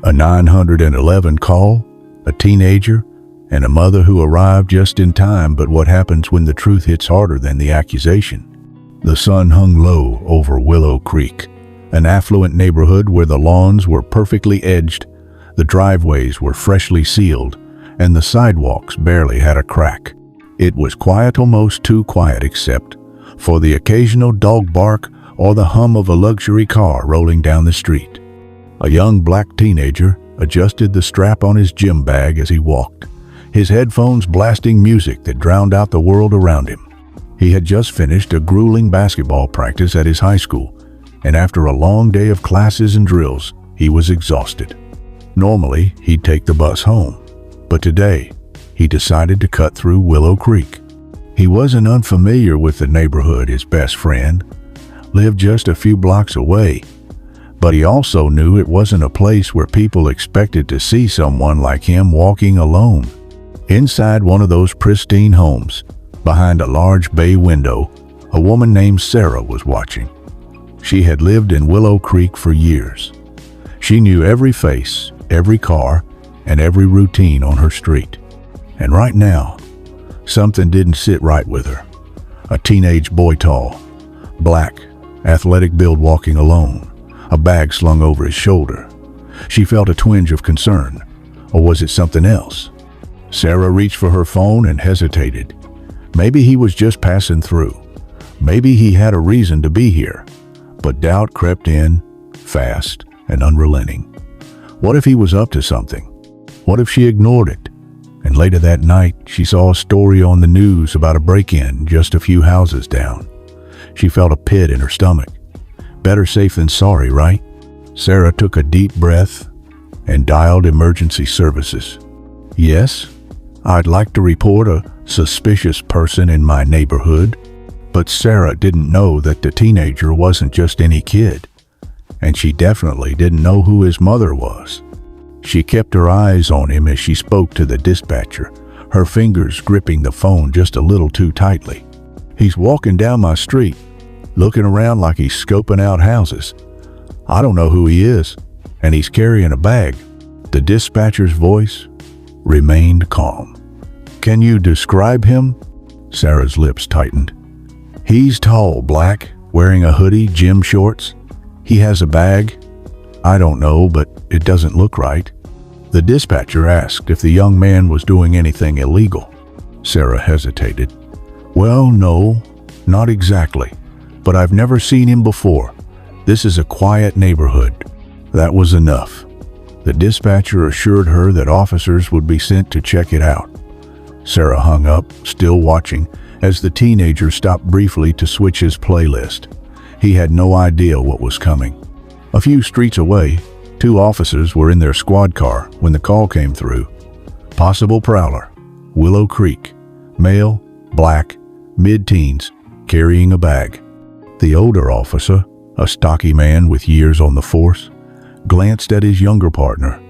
A 911 call, a teenager, and a mother who arrived just in time. But what happens when the truth hits harder than the accusation? The sun hung low over Willow Creek, an affluent neighborhood where the lawns were perfectly edged, the driveways were freshly sealed, and the sidewalks barely had a crack. It was quiet, almost too quiet, except for the occasional dog bark or the hum of a luxury car rolling down the street. A young black teenager adjusted the strap on his gym bag as he walked, his headphones blasting music that drowned out the world around him. He had just finished a grueling basketball practice at his high school, and after a long day of classes and drills, he was exhausted. Normally, he'd take the bus home, but today, he decided to cut through Willow Creek. He wasn't unfamiliar with the neighborhood. His best friend lived just a few blocks away, but he also knew it wasn't a place where people expected to see someone like him walking alone. Inside one of those pristine homes, behind a large bay window, a woman named Sarah was watching. She had lived in Willow Creek for years. She knew every face, every car, and every routine on her street. And right now, something didn't sit right with her. A teenage boy, tall, black, athletic build, walking alone, a bag slung over his shoulder. She felt a twinge of concern. Or was it something else? Sarah reached for her phone and hesitated. Maybe he was just passing through. Maybe he had a reason to be here. But doubt crept in, fast and unrelenting. What if he was up to something? What if she ignored it? And later that night, she saw a story on the news about a break-in just a few houses down. She felt a pit in her stomach. Better safe than sorry, right? Sarah took a deep breath and dialed emergency services. Yes, I'd like to report a suspicious person in my neighborhood. But Sarah didn't know that the teenager wasn't just any kid, and she definitely didn't know who his mother was. She kept her eyes on him as she spoke to the dispatcher, her fingers gripping the phone just a little too tightly. He's walking down my street, looking around like he's scoping out houses. I don't know who he is, and he's carrying a bag. The dispatcher's voice remained calm. Can you describe him? Sarah's lips tightened. He's tall, black, wearing a hoodie, gym shorts. He has a bag. I don't know, but it doesn't look right. The dispatcher asked if the young man was doing anything illegal. Sarah hesitated. Well, no, not exactly, but I've never seen him before. This is a quiet neighborhood. That was enough. The dispatcher assured her that officers would be sent to check it out. Sarah hung up, still watching, as the teenager stopped briefly to switch his playlist. He had no idea what was coming. A few streets away, 2 officers were in their squad car when the call came through. Possible prowler, Willow Creek, male, black, mid-teens, carrying a bag. The older officer, a stocky man with years on the force, glanced at his younger partner.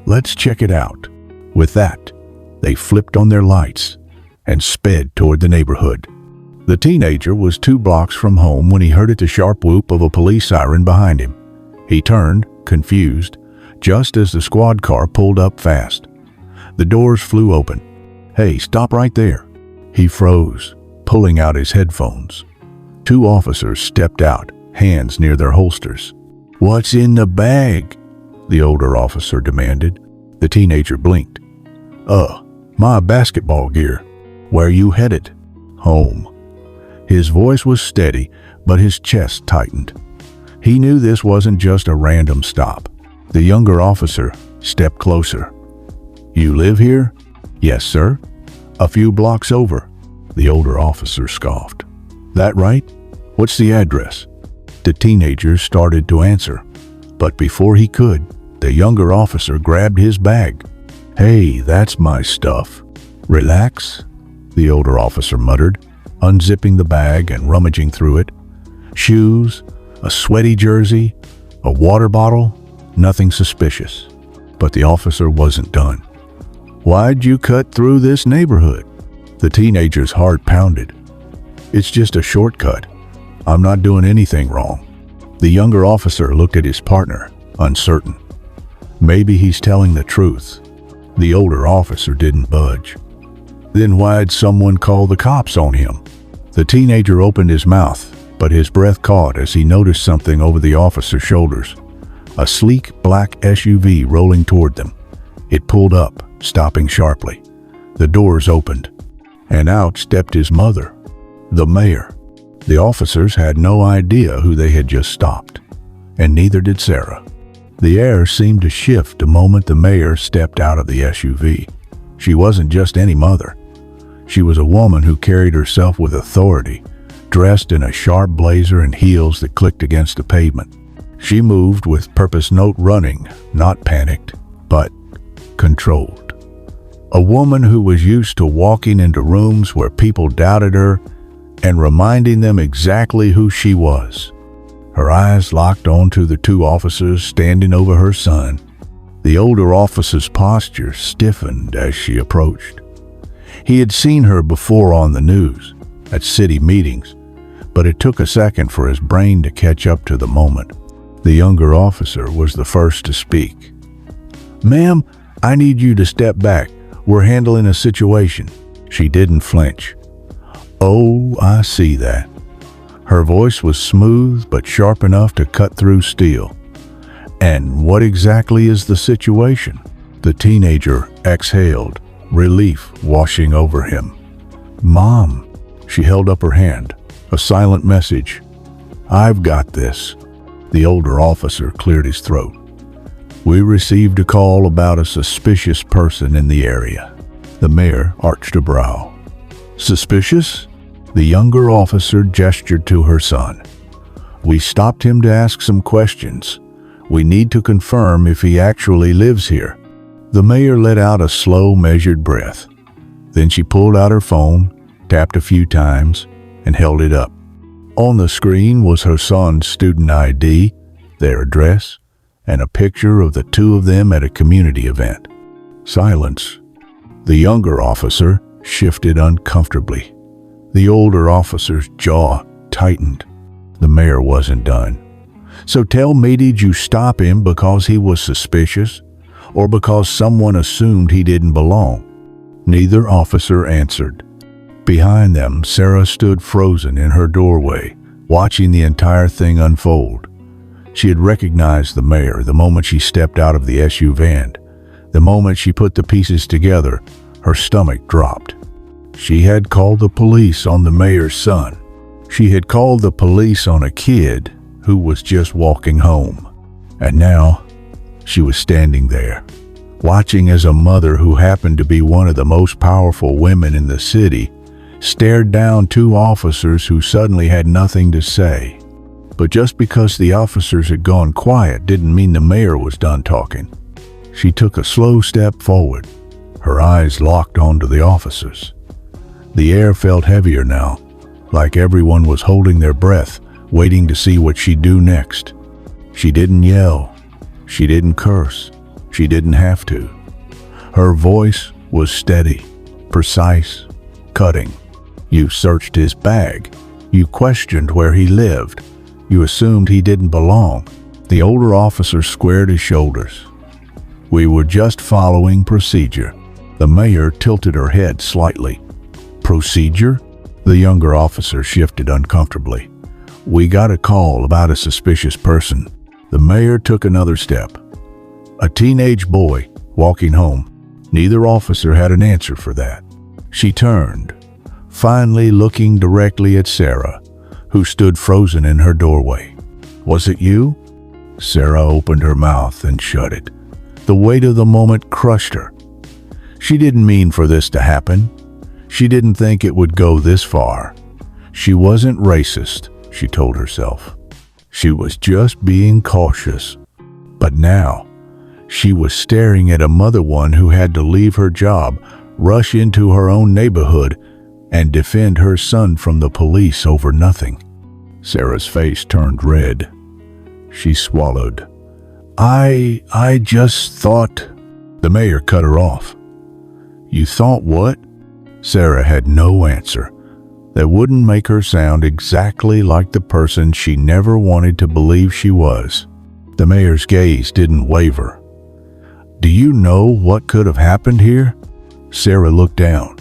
Let's check it out. With that, they flipped on their lights and sped toward the neighborhood. The teenager was 2 blocks from home when he heard the sharp whoop of a police siren behind him. He turned, confused, just as the squad car pulled up fast. The doors flew open. Hey, stop right there. He froze, pulling out his headphones. 2 officers stepped out, hands near their holsters. What's in the bag? The older officer demanded. The teenager blinked. My basketball gear. Where you headed? Home. His voice was steady, but his chest tightened. He knew this wasn't just a random stop. The younger officer stepped closer. You live here? Yes, sir. A few blocks over. The older officer scoffed. That right? What's the address? The teenager started to answer, but before he could, the younger officer grabbed his bag. Hey, that's my stuff. Relax, the older officer muttered, unzipping the bag and rummaging through it. Shoes, a sweaty jersey, a water bottle, nothing suspicious. But the officer wasn't done. Why'd you cut through this neighborhood? The teenager's heart pounded. It's just a shortcut. I'm not doing anything wrong. The younger officer looked at his partner, uncertain. Maybe he's telling the truth. The older officer didn't budge. Then why'd someone call the cops on him? The teenager opened his mouth, but his breath caught as he noticed something over the officer's shoulders. A sleek black SUV rolling toward them. It pulled up, stopping sharply. The doors opened, and out stepped his mother, the mayor. The officers had no idea who they had just stopped, and neither did Sarah. The air seemed to shift the moment the mayor stepped out of the SUV. She wasn't just any mother. She was a woman who carried herself with authority, dressed in a sharp blazer and heels that clicked against the pavement. She moved with purpose, not running, not panicked, but controlled. A woman who was used to walking into rooms where people doubted her and reminding them exactly who she was. Her eyes locked onto the two officers standing over her son. The older officer's posture stiffened as she approached. He had seen her before on the news, at city meetings, but it took a second for his brain to catch up to the moment. The younger officer was the first to speak. "Ma'am, I need you to step back. We're handling a situation." She didn't flinch. "Oh, I see that." Her voice was smooth but sharp enough to cut through steel. "And what exactly is the situation?" The teenager exhaled, relief washing over him. "Mom," she held up her hand, a silent message. "I've got this." The older officer cleared his throat. "We received a call about a suspicious person in the area." The mayor arched a brow. "Suspicious?" The younger officer gestured to her son. "We stopped him to ask some questions. We need to confirm if he actually lives here." The mayor let out a slow, measured breath. Then she pulled out her phone, tapped a few times, and held it up. On the screen was her son's student ID, their address, and a picture of the two of them at a community event. Silence. The younger officer shifted uncomfortably. The older officer's jaw tightened. The mayor wasn't done. "So tell me, did you stop him because he was suspicious, or because someone assumed he didn't belong?" Neither officer answered. Behind them, Sarah stood frozen in her doorway, watching the entire thing unfold. She had recognized the mayor the moment she stepped out of the SUV. The moment she put the pieces together, her stomach dropped. She had called the police on the mayor's son. She had called the police on a kid who was just walking home. And now, she was standing there, watching as a mother who happened to be one of the most powerful women in the city stared down two officers who suddenly had nothing to say. But just because the officers had gone quiet didn't mean the mayor was done talking. She took a slow step forward, her eyes locked onto the officers. The air felt heavier now, like everyone was holding their breath, waiting to see what she'd do next. She didn't yell. She didn't curse. She didn't have to. Her voice was steady, precise, cutting. "You searched his bag. You questioned where he lived. You assumed he didn't belong." The older officer squared his shoulders. "We were just following procedure." The mayor tilted her head slightly. "Procedure?" The younger officer shifted uncomfortably. "We got a call about a suspicious person." The mayor took another step. A teenage boy walking home. Neither officer had an answer for that. She turned, finally looking directly at Sarah, who stood frozen in her doorway. "Was it you?" Sarah opened her mouth and shut it. The weight of the moment crushed her. She didn't mean for this to happen. She didn't think it would go this far. She wasn't racist, she told herself. She was just being cautious. But now, she was staring at a mother one who had to leave her job, rush into her own neighborhood, and defend her son from the police over nothing. Sarah's face turned red. She swallowed. I just thought..." The mayor cut her off. "You thought what?" Sarah had no answer. That wouldn't make her sound exactly like the person she never wanted to believe she was. The mayor's gaze didn't waver. Do you know what could have happened here? Sarah looked down.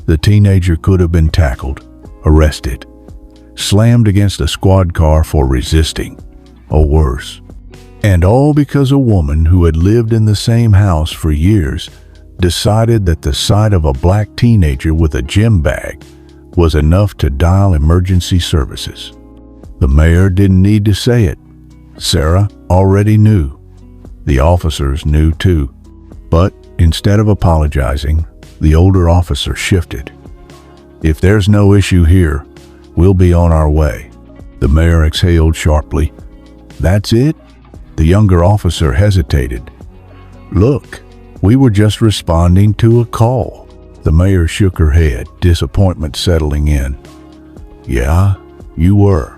The teenager could have been tackled, arrested, slammed against a squad car for resisting, or worse. And all because a woman who had lived in the same house for years decided that the sight of a black teenager with a gym bag was enough to dial emergency services. The mayor didn't need to say it. Sarah already knew. The officers knew too. But instead of apologizing, the older officer shifted. If there's no issue here, we'll be on our way. The mayor exhaled sharply. That's it? The younger officer hesitated. Look, we were just responding to a call. The mayor shook her head, disappointment settling in. Yeah, you were.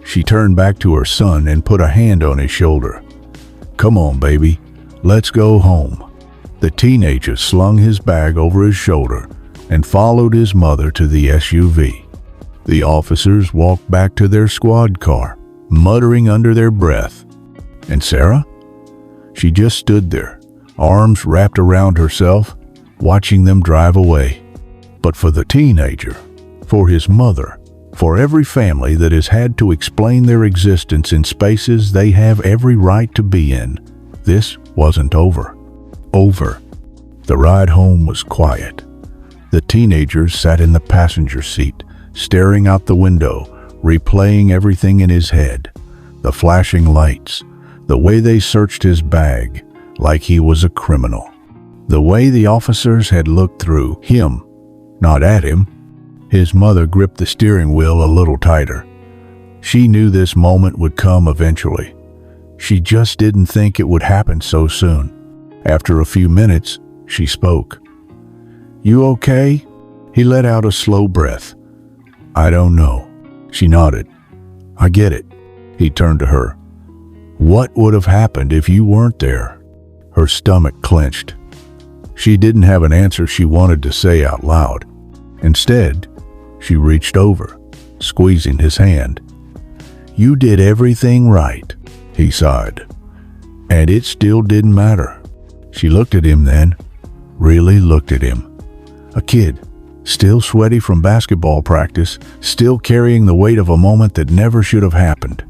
She turned back to her son and put a hand on his shoulder. Come on, baby. Let's go home. The teenager slung his bag over his shoulder and followed his mother to the SUV. The officers walked back to their squad car, muttering under their breath. And Sarah? She just stood there, arms wrapped around herself, watching them drive away. But for the teenager, for his mother, for every family that has had to explain their existence in spaces they have every right to be in, this wasn't over. The ride home was quiet. The teenager sat in the passenger seat, staring out the window, replaying everything in his head. The flashing lights, the way they searched his bag like he was a criminal. The way the officers had looked through him, not at him. His mother gripped the steering wheel a little tighter. She knew this moment would come eventually. She just didn't think it would happen so soon. After a few minutes, she spoke. You okay? He let out a slow breath. I don't know. She nodded. I get it. He turned to her. What would have happened if you weren't there? Her stomach clenched. She didn't have an answer she wanted to say out loud. Instead, she reached over, squeezing his hand. You did everything right, he sighed. And it still didn't matter. She looked at him then, really looked at him. A kid, still sweaty from basketball practice, still carrying the weight of a moment that never should have happened.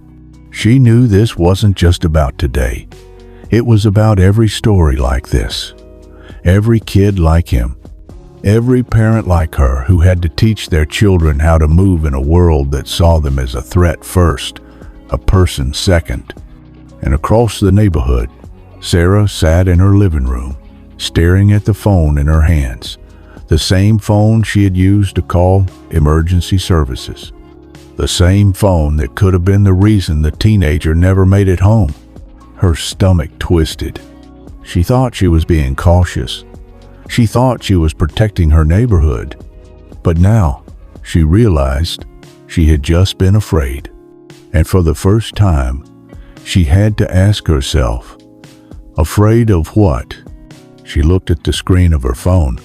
She knew this wasn't just about today. It was about every story like this. Every kid like him. Every parent like her who had to teach their children how to move in a world that saw them as a threat first, a person second. And across the neighborhood, Sarah sat in her living room, staring at the phone in her hands, the same phone she had used to call emergency services, the same phone that could have been the reason the teenager never made it home. Her stomach twisted. She thought she was being cautious. She thought she was protecting her neighborhood. But now, she realized she had just been afraid. And for the first time, she had to ask herself, afraid of what? She looked at the screen of her phone.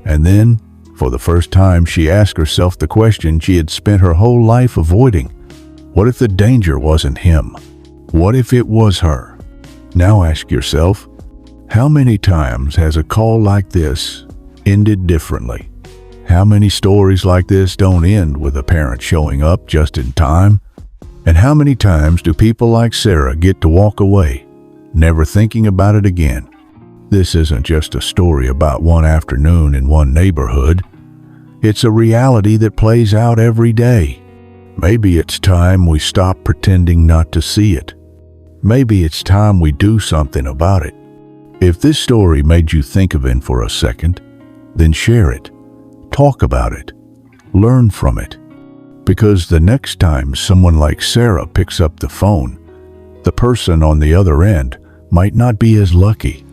And then, for the first time, she asked herself the question she had spent her whole life avoiding. What if the danger wasn't him? What if it was her? Now ask yourself, how many times has a call like this ended differently? How many stories like this don't end with a parent showing up just in time? And how many times do people like Sarah get to walk away, never thinking about it again? This isn't just a story about one afternoon in one neighborhood. It's a reality that plays out every day. Maybe it's time we stop pretending not to see it. Maybe it's time we do something about it. If this story made you think of it for a second, then share it. Talk about it. Learn from it. Because the next time someone like Sarah picks up the phone, the person on the other end might not be as lucky.